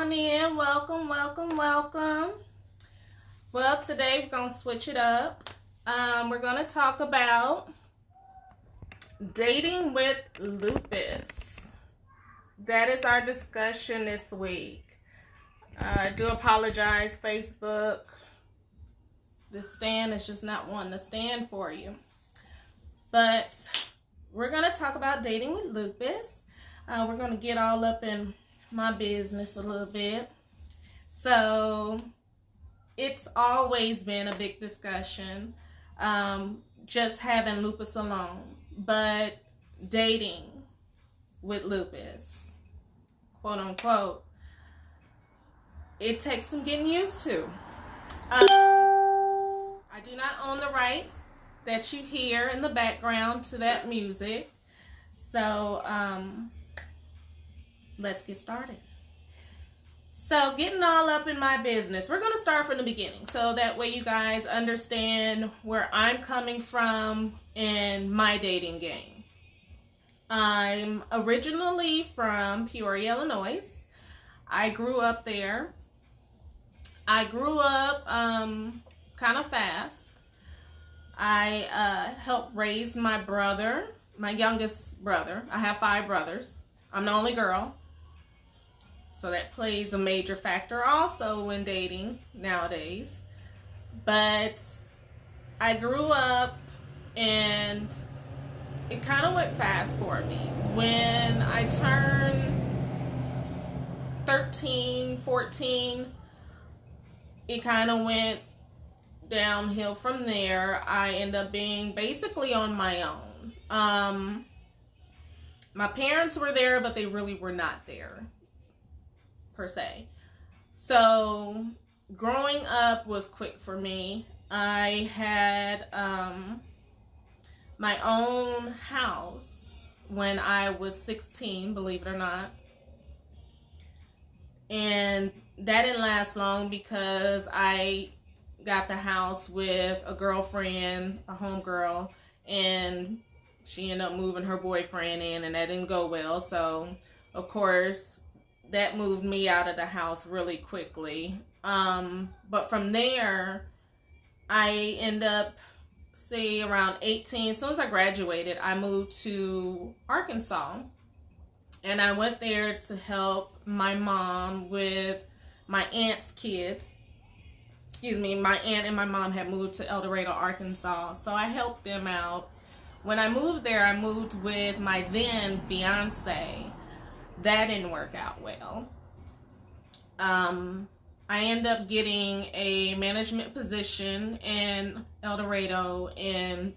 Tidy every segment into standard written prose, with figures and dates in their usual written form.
on in. Welcome, welcome, welcome. Well, today we're going to switch it up. We're going to talk about dating with lupus. That is our discussion this week. I do apologize, Facebook. This stand is just not wanting to stand for you. But we're going to talk about dating with lupus. We're going to get all up in my business a little bit. So it's always been a big discussion, just having lupus alone, but dating with lupus, quote unquote, it takes some getting used to. I do not own the rights that you hear in the background to that music. So let's get started. So getting all up in my business, we're going to start from the beginning so that way you guys understand where I'm coming from in my dating game. I'm originally from Peoria, Illinois. I grew up there. I grew up kind of fast. I helped raise my brother, my youngest brother. I have 5 brothers. I'm the only girl. So that plays a major factor also when dating nowadays. But I grew up and it kind of went fast for me. When I turned 13, 14, it kind of went downhill from there. I ended up being basically on my own. My parents were there, but they really were not there, per se. So growing up was quick for me. I had my own house when I was 16, believe it or not. And that didn't last long because I got the house with a girlfriend, a homegirl, and she ended up moving her boyfriend in, and that didn't go well. So, of course, that moved me out of the house really quickly. But from there, I end up, say, around 18. As soon as I graduated, I moved to Arkansas. And I went there to help my mom with my aunt's kids. My aunt and my mom had moved to El Dorado, Arkansas. So I helped them out. When I moved there, I moved with my then fiance. That didn't work out well. I ended up getting a management position in El Dorado, and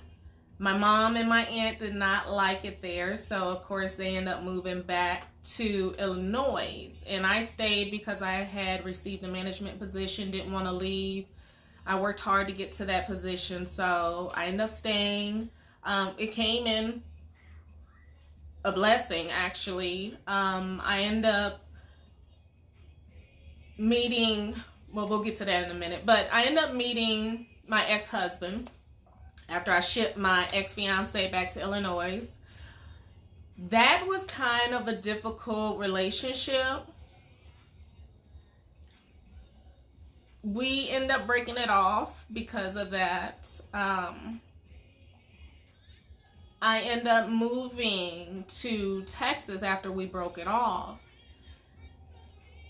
my mom and my aunt did not like it there. So, of course, they ended up moving back to Illinois. And I stayed because I had received a management position, didn't want to leave. I worked hard to get to that position, so I ended up staying. It came in a blessing, actually. I ended up meeting, well, we'll get to that in a minute, but I ended up meeting my ex-husband after I shipped my ex-fiance back to Illinois. That was kind of a difficult relationship. We ended up breaking it off because of that. I ended up moving to Texas after we broke it off.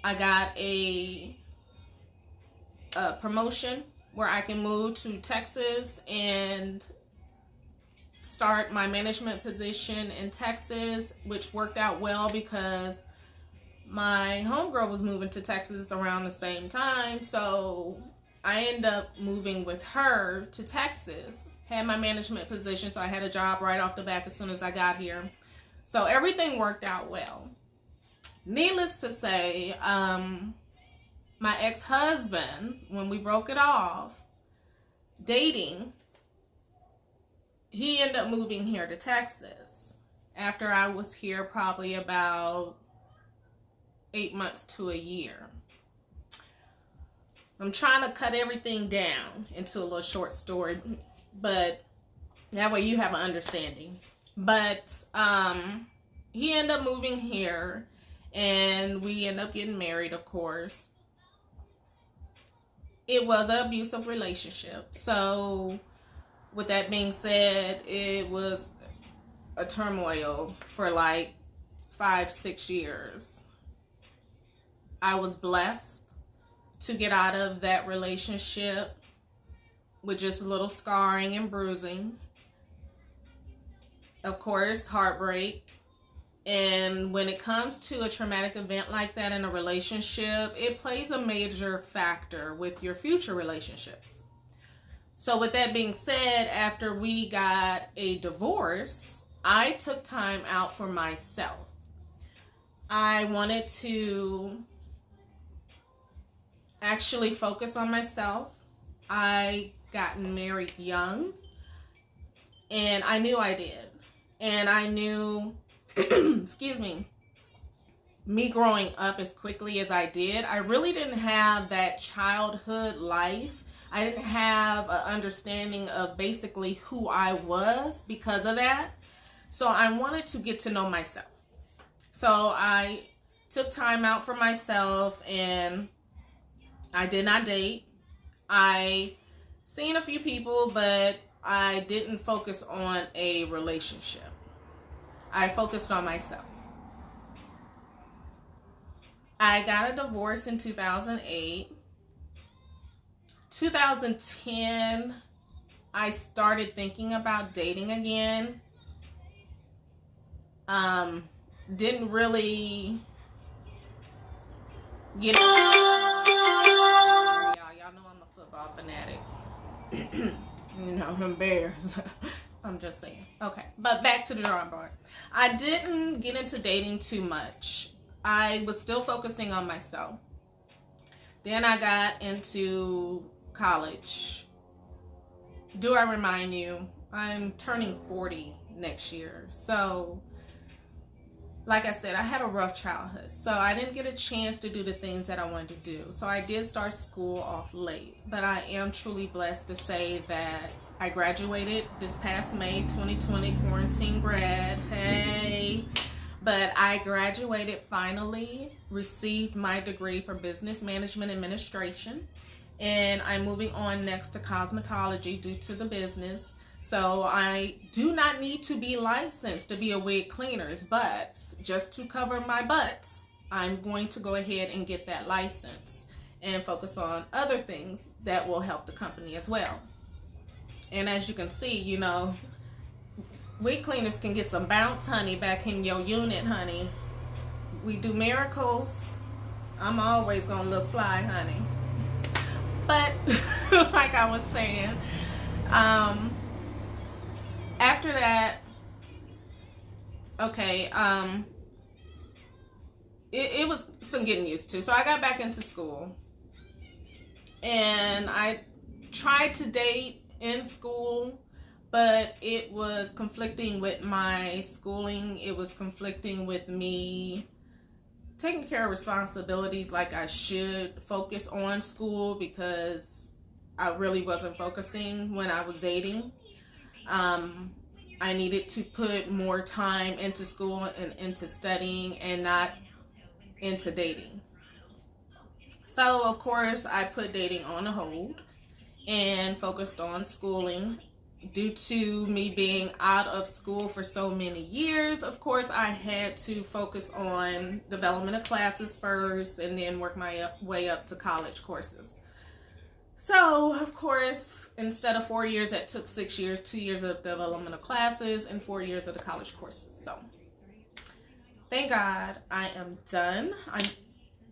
I got a promotion where I can move to Texas and start my management position in Texas, which worked out well because my homegirl was moving to Texas around the same time. So I ended up moving with her to Texas. Had my management position, so I had a job right off the bat as soon as I got here. So everything worked out well. Needless to say, my ex-husband, when we broke it off, dating, he ended up moving here to Texas after I was here probably about 8 months to a year. I'm trying to cut everything down into a little short story, but that way you have an understanding. But he ended up moving here, and we end up getting married, of course. It was an abusive relationship. So with that being said, it was a turmoil for like 5-6 years. I was blessed to get out of that relationship with just a little scarring and bruising. Of course, heartbreak. And when it comes to a traumatic event like that in a relationship, it plays a major factor with your future relationships. So with that being said, after we got a divorce, I took time out for myself. I wanted to actually focus on myself. I got married young, and I knew I did. And I knew, excuse me growing up as quickly as I did, I really didn't have that childhood life. I didn't have an understanding of basically who I was because of that. So I wanted to get to know myself. So I took time out for myself, and I did not date. I seen a few people, but I didn't focus on a relationship. I focused on myself. I got a divorce in 2008. 2010, I started thinking about dating again. Didn't really get y'all know I'm a football fanatic. You know, I'm Bears. I'm just saying. Okay, but back to the drawing board. I didn't get into dating too much. I was still focusing on myself. Then I got into college. Do I remind you, I'm turning 40 next year. So, like I said, I had a rough childhood. So I didn't get a chance to do the things that I wanted to do. So I did start school off late. But I am truly blessed to say that I graduated this past May 2020, quarantine grad. Hey. But I graduated finally, received my degree for business management administration. And I'm moving on next to cosmetology due to the business. So I do not need to be licensed to be a wig cleaner, but just to cover my butts, I'm going to go ahead and get that license and focus on other things that will help the company as well. And as you can see, you know, wig cleaners can get some bounce, honey, back in your unit, honey. We do miracles. I'm always gonna look fly, honey. But like I was saying, after that, okay, it was some getting used to. So I got back into school, and I tried to date in school, but it was conflicting with my schooling. It was conflicting with me taking care of responsibilities like I should focus on school, because I really wasn't focusing when I was dating. I needed to put more time into school and into studying and not into dating. So, of course, I put dating on a hold and focused on schooling. Due to me being out of school for so many years, of course, I had to focus on development of classes first and then work my way up to college courses. So, of course, instead of 4 years, that took 6 years, 2 years of development of classes and 4 years of the college courses. So, thank God I am done. I'm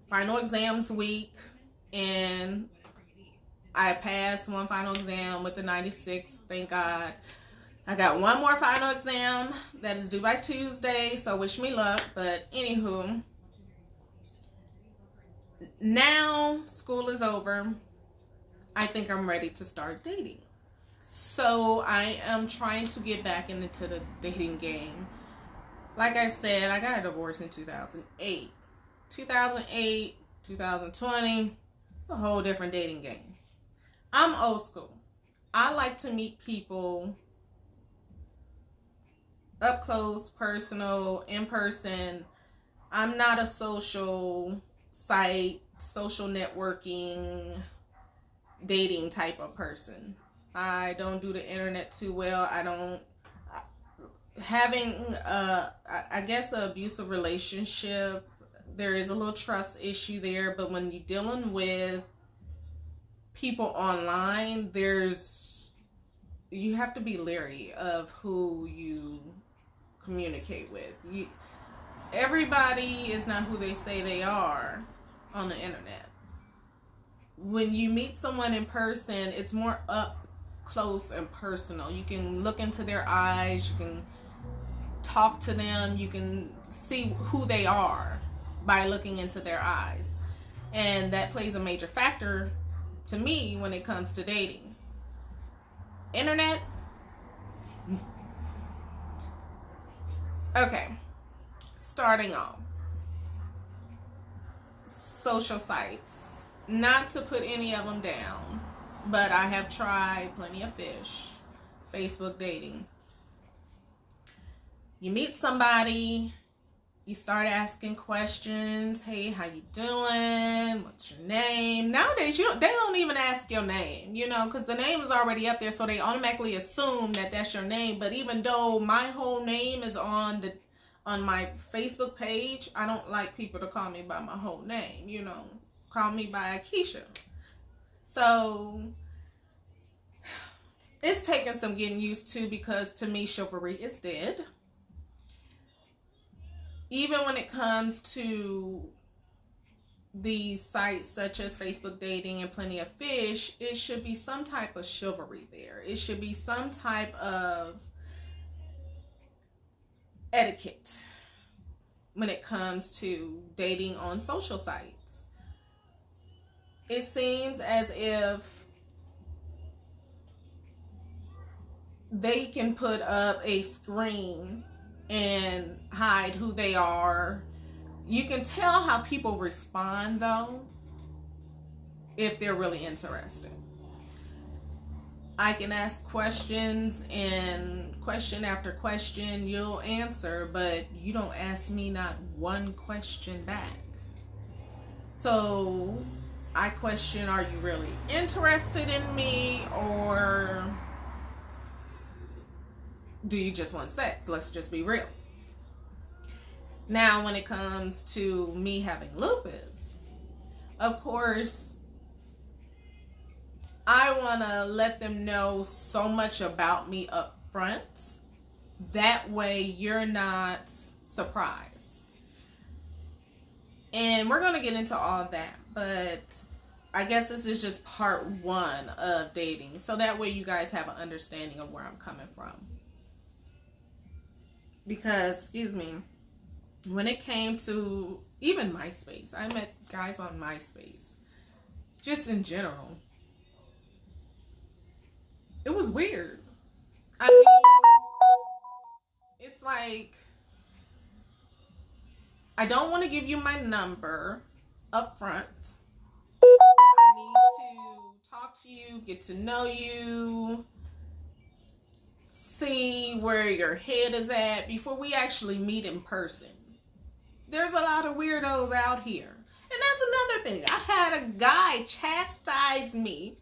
final exams week, and I passed one final exam with a 96, thank God. I got one more final exam that is due by Tuesday, so wish me luck. But anywho, now school is over. I think I'm ready to start dating. So I am trying to get back into the dating game. Like I said, I got a divorce in 2008. 2008, 2020, it's a whole different dating game. I'm old school. I like to meet people up close, personal, in person, I'm not a social site, social networking, dating type of person. I don't do the internet too well. I don't, having I guess an abusive relationship, there is a little trust issue there, but when you're dealing with people online, you have to be leery of who you communicate with. Everybody is not who they say they are on the internet. When you meet someone in person, it's more up close and personal. You can look into their eyes, you can talk to them, you can see who they are by looking into their eyes. And that plays a major factor to me when it comes to dating. Internet. Okay. Starting off. Social sites. Not to put any of them down, but I have tried Plenty of Fish, Facebook dating. You meet somebody, you start asking questions. Hey, how you doing? What's your name? Nowadays, they don't even ask your name, because the name is already up there, so they automatically assume that that's your name. But even though my whole name is on my Facebook page, I don't like people to call me by my whole name, Call me by Akeisha. So it's taken some getting used to, because to me, chivalry is dead. Even when it comes to these sites such as Facebook dating and Plenty of Fish, it should be some type of chivalry there. It should be some type of etiquette when it comes to dating on social sites. It seems as if they can put up a screen and hide who they are. You can tell how people respond, though, if they're really interested. I can ask questions, and question after question you'll answer, but you don't ask me not one question back. So I question, are you really interested in me, or do you just want sex? Let's just be real. Now, when it comes to me having lupus, of course, I want to let them know so much about me up front. That way, you're not surprised. And we're going to get into all that, but I guess this is just part one of dating. So that way you guys have an understanding of where I'm coming from. Because, when it came to even MySpace, I met guys on MySpace. Just in general. It was weird. I mean, it's like, I don't want to give you my number up front. I need to talk to you, get to know you, see where your head is at before we actually meet in person. There's a lot of weirdos out here. And that's another thing. I had a guy chastise me,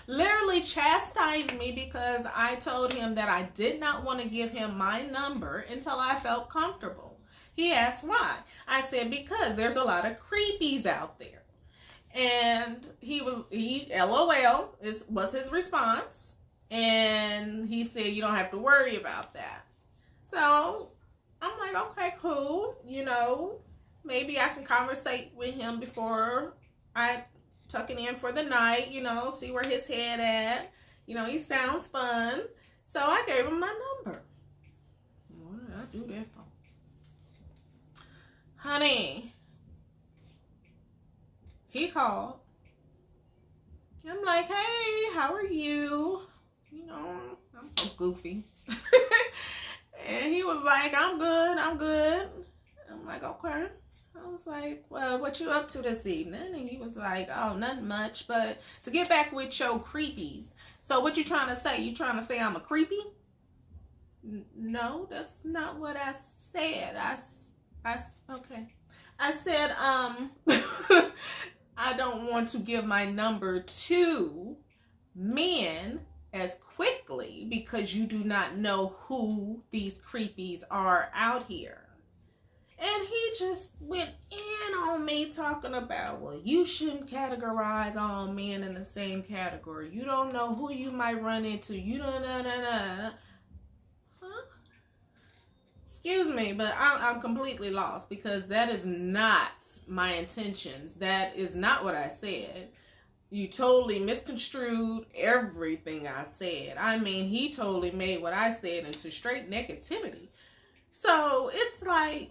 literally chastise me, because I told him that I did not want to give him my number until I felt comfortable. He asked why. I said, because there's a lot of creepies out there. And he LOL was his response. And he said, you don't have to worry about that. So I'm like, okay, cool. Maybe I can conversate with him before I tuck it in for the night, see where his head at. He sounds fun. So I gave him my number. What did I do that for? Honey, he called. I'm like, hey, how are you? I'm so goofy. And he was like, I'm good. I'm like, okay. I was like, well, what you up to this evening? And he was like, oh, nothing much, but to get back with your creepies. So what you trying to say? You trying to say I'm a creepy? No, that's not what I said. Okay. I said, I don't want to give my number to men as quickly because you do not know who these creepies are out here. And he just went in on me talking about, well, you shouldn't categorize all men in the same category. You don't know who you might run into. You don't know. Huh? Excuse me, but I'm completely lost because that is not my intentions. That is not what I said. You totally misconstrued everything I said. I mean, he totally made what I said into straight negativity. So it's like,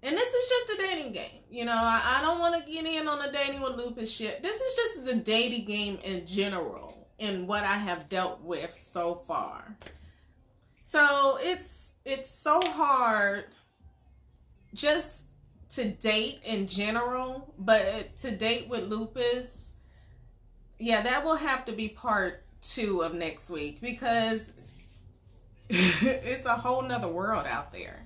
and this is just a dating game. You know, I don't want to get in on the dating with Lupus shit. This is just the dating game in general and what I have dealt with so far. So it's so hard just to date in general, but to date with Lupus, yeah, that will have to be part 2 of next week because it's a whole nother world out there.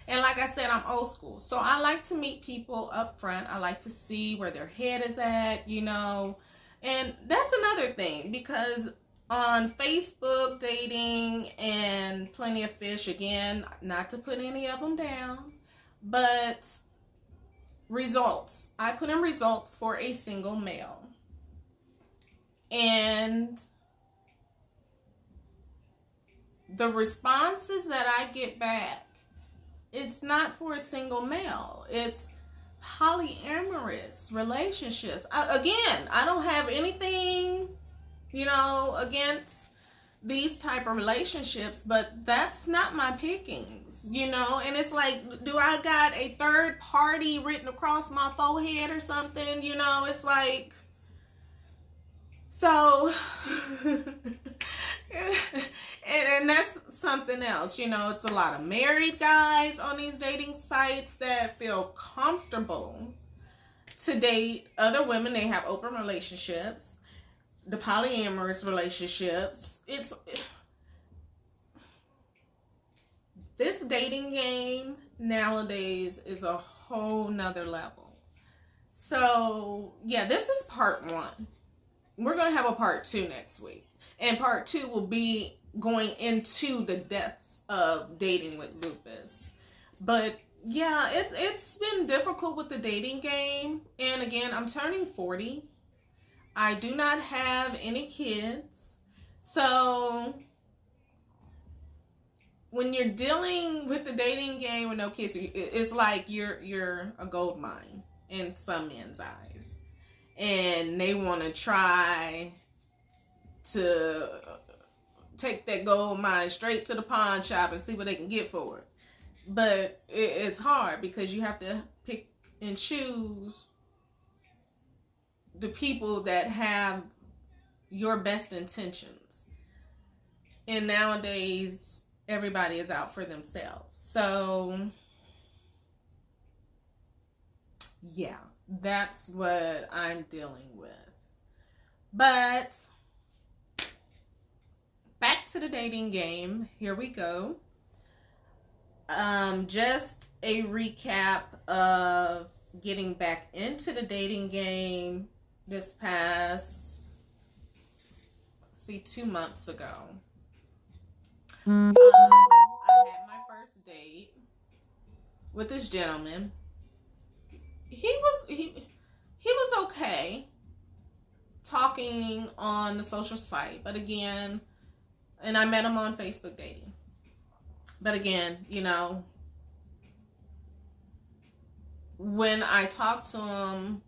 And like I said, I'm old school. So I like to meet people up front. I like to see where their head is at, you know. And that's another thing because on Facebook dating and Plenty of Fish, again, not to put any of them down, but results. I put in results for a single male. And the responses that I get back, it's not for a single male. It's polyamorous relationships. Again, I don't have anything, you know, against these type of relationships, but that's not my pickings, you know. And it's like, do I got a third party written across my forehead or something? You know, it's like, so and that's something else, you know. It's a lot of married guys on these dating sites that feel comfortable to date other women. They have open relationships, the polyamorous relationships. This dating game nowadays is a whole nother level. So yeah, this is part 1. We're going to have a part 2 next week. And part 2 will be going into the depths of dating with Lupus. But yeah, it's been difficult with the dating game. And again, I'm turning 40. I do not have any kids. So when you're dealing with the dating game with no kids, it's like you're a gold mine in some men's eyes. And they want to try to take that gold mine straight to the pawn shop and see what they can get for it. But it's hard because you have to pick and choose the people that have your best intentions. And nowadays, everybody is out for themselves. So, yeah. That's what I'm dealing with. But back to the dating game. Here we go. Just a recap of getting back into the dating game this past, 2 months ago. I had my first date with this gentleman. He was okay talking on the social site, but again, and I met him on Facebook dating. But again, you know, when I talked to him,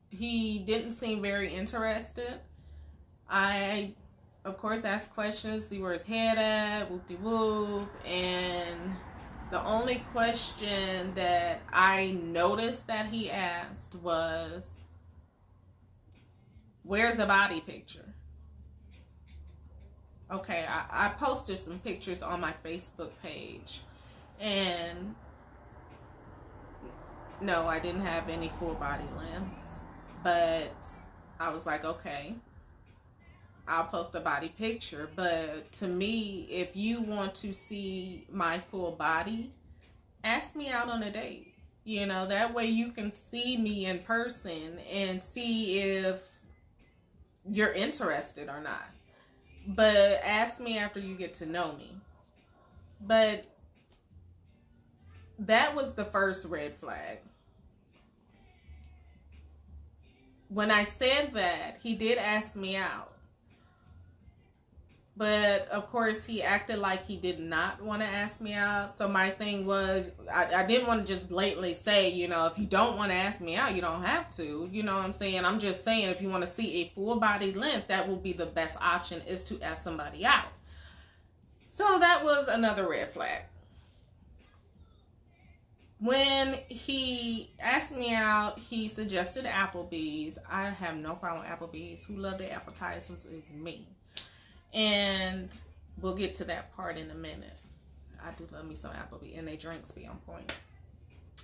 he didn't seem very interested. I, of course, asked questions, see where his head at, whoop-de-whoop, and the only question that I noticed that he asked was, where's a body picture? Okay, I posted some pictures on my Facebook page. And no, I didn't have any full body lengths. But I was like, okay, I'll post a body picture. But to me, if you want to see my full body, ask me out on a date. You know, that way you can see me in person and see if you're interested or not. But ask me after you get to know me. But that was the first red flag. When I said that, he did ask me out. But, of course, he acted like he did not want to ask me out. So my thing was, I didn't want to just blatantly say, you know, if you don't want to ask me out, you don't have to. You know what I'm saying? I'm just saying if you want to see a full body length, that will be the best option, is to ask somebody out. So that was another red flag. When he asked me out, he suggested Applebee's. I have no problem with Applebee's. Who love their appetizers is me. And we'll get to that part in a minute. I do love me some Applebee's, and they drinks be on point.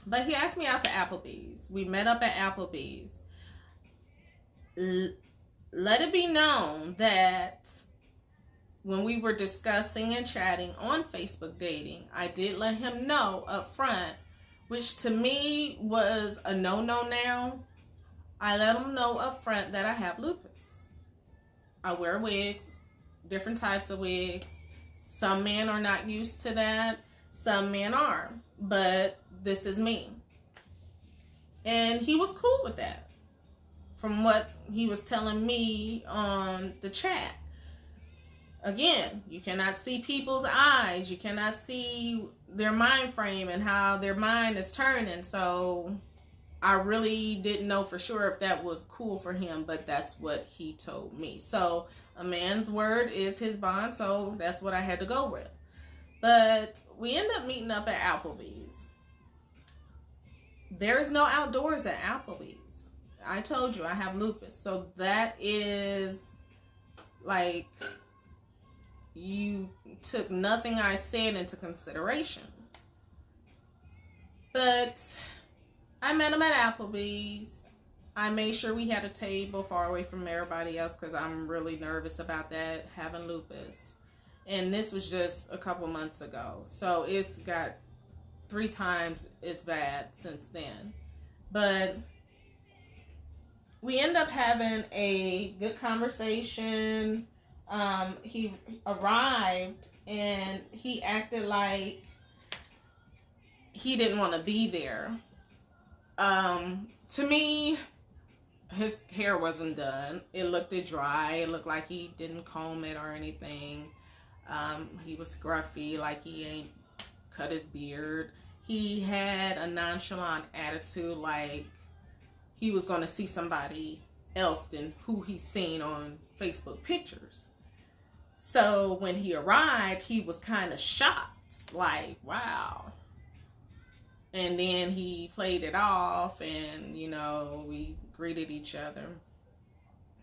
But he asked me out to Applebee's. We met up at Applebee's. Let it be known that when we were discussing and chatting on Facebook dating, I did let him know up front, which to me was a no-no now. I let him know up front that I have lupus. I wear wigs. Different types of wigs. Some men are not used to that. Some men are. But this is me. And he was cool with that. From what he was telling me on the chat. Again, you cannot see people's eyes. You cannot see their mind frame and how their mind is turning. So I really didn't know for sure if that was cool for him. But that's what he told me. So a man's word is his bond, so that's what I had to go with. But we end up meeting up at Applebee's. There's no outdoors at Applebee's. I told you I have lupus, so that is like you took nothing I said into consideration. But I met him at Applebee's. I made sure we had a table far away from everybody else because I'm really nervous about that, having lupus. And this was just a couple months ago. So it's got 3 times as bad since then. But we end up having a good conversation. He arrived and he acted like he didn't want to be there. To me, his hair wasn't done. It looked dry. It looked like he didn't comb it or anything. He was scruffy, like he ain't cut his beard. He had a nonchalant attitude, like he was going to see somebody else than who he's seen on Facebook pictures. So when he arrived, he was kind of shocked, like, wow. And then he played it off and, you know, we greeted each other.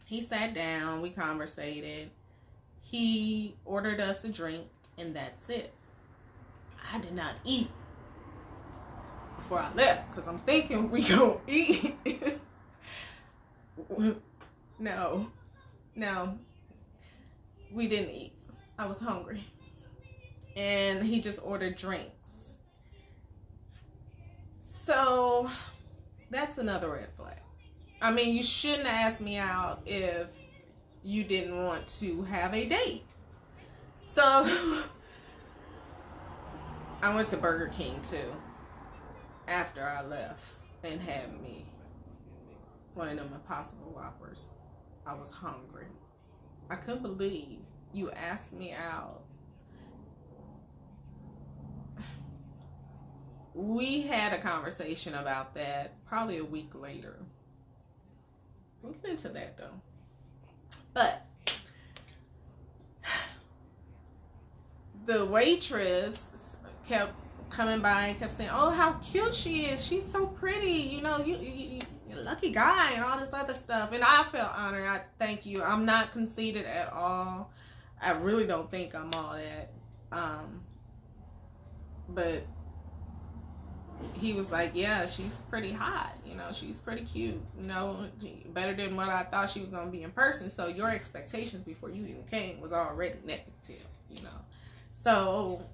He sat down, we conversated. He ordered us a drink, and that's it. I did not eat before I left, because I'm thinking we gonna eat. No, we didn't eat. I was hungry. And he just ordered drinks. So, that's another red flag. I mean, you shouldn't ask me out if you didn't want to have a date. So, I went to Burger King too after I left and had me one of them Impossible Whoppers. I was hungry. I couldn't believe you asked me out. We had a conversation about that probably a week later. We'll get into that though. But the waitress kept coming by and kept saying, oh, how cute she is. She's so pretty. You know, you're a lucky guy and all this other stuff. And I felt honored. I thank you. I'm not conceited at all. I really don't think I'm all that. But he was like, yeah, she's pretty hot. You know, she's pretty cute. You know, better than what I thought she was going to be in person. So your expectations before you even came was already negative, you know. So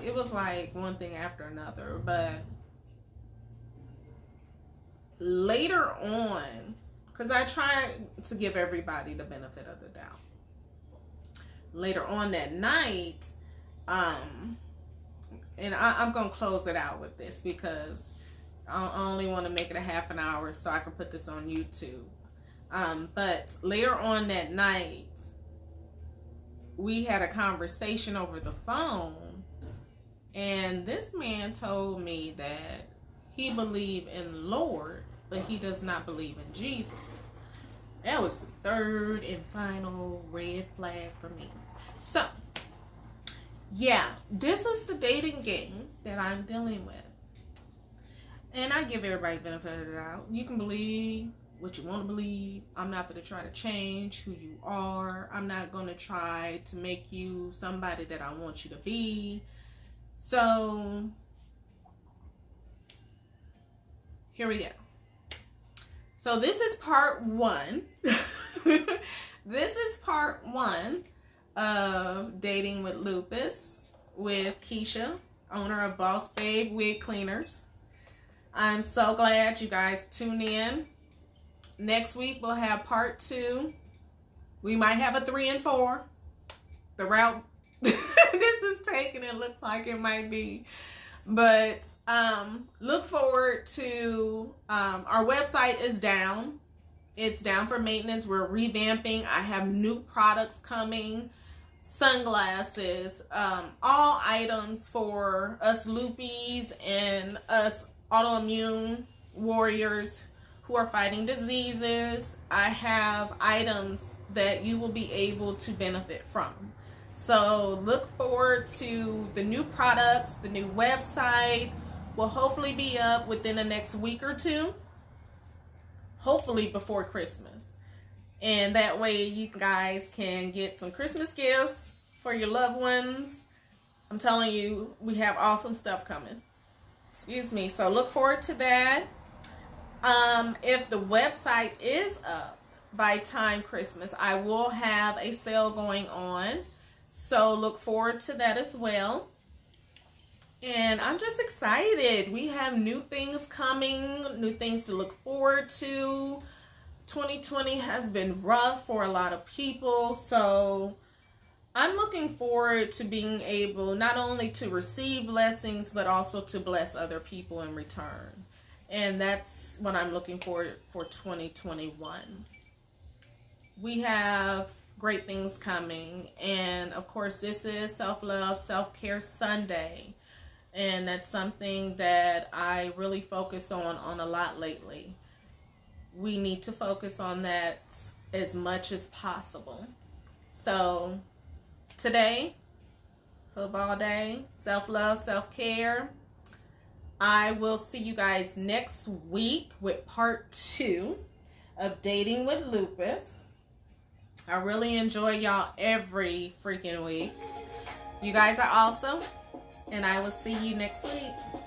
it was like one thing after another. But later on, because I try to give everybody the benefit of the doubt. Later on that night, and I'm going to close it out with this because I only want to make it a half an hour so I can put this on YouTube. But later on that night, we had a conversation over the phone, and this man told me that he believed in the Lord, but he does not believe in Jesus. That was the third and final red flag for me. So, yeah, this is the dating game that I'm dealing with. And I give everybody the benefit of the doubt. You can believe what you want to believe. I'm not going to try to change who you are. I'm not going to try to make you somebody that I want you to be. So, here we go. So this is part one. This is part one of Dating with Lupus with Keisha, owner of Boss Babe Wig Cleaners. I'm so glad you guys tuned in. Next week we'll have part two. We might have a 3 and 4. The route this is taking, it looks like it might be. But look forward to our website is down. It's down for maintenance. We're revamping. I have new products coming, sunglasses, all items for us Lupies and us autoimmune warriors who are fighting diseases. I have items that you will be able to benefit from. So look forward to the new products. The new website will hopefully be up within the next week or two. Hopefully before Christmas. And that way you guys can get some Christmas gifts for your loved ones. I'm telling you, we have awesome stuff coming. Excuse me. So look forward to that. If the website is up by time Christmas, I will have a sale going on. So look forward to that as well. And I'm just excited. We have new things coming, new things to look forward to. 2020 has been rough for a lot of people. So I'm looking forward to being able not only to receive blessings, but also to bless other people in return. And that's what I'm looking for 2021. We have great things coming, and of course this is Self-Love, Self-Care Sunday, and that's something that I really focus on a lot lately. We need to focus on that as much as possible. So today, football day, self-love, self-care. I will see you guys next week with part 2 of Dating with Lupus. I really enjoy y'all every freaking week. You guys are awesome, and I will see you next week.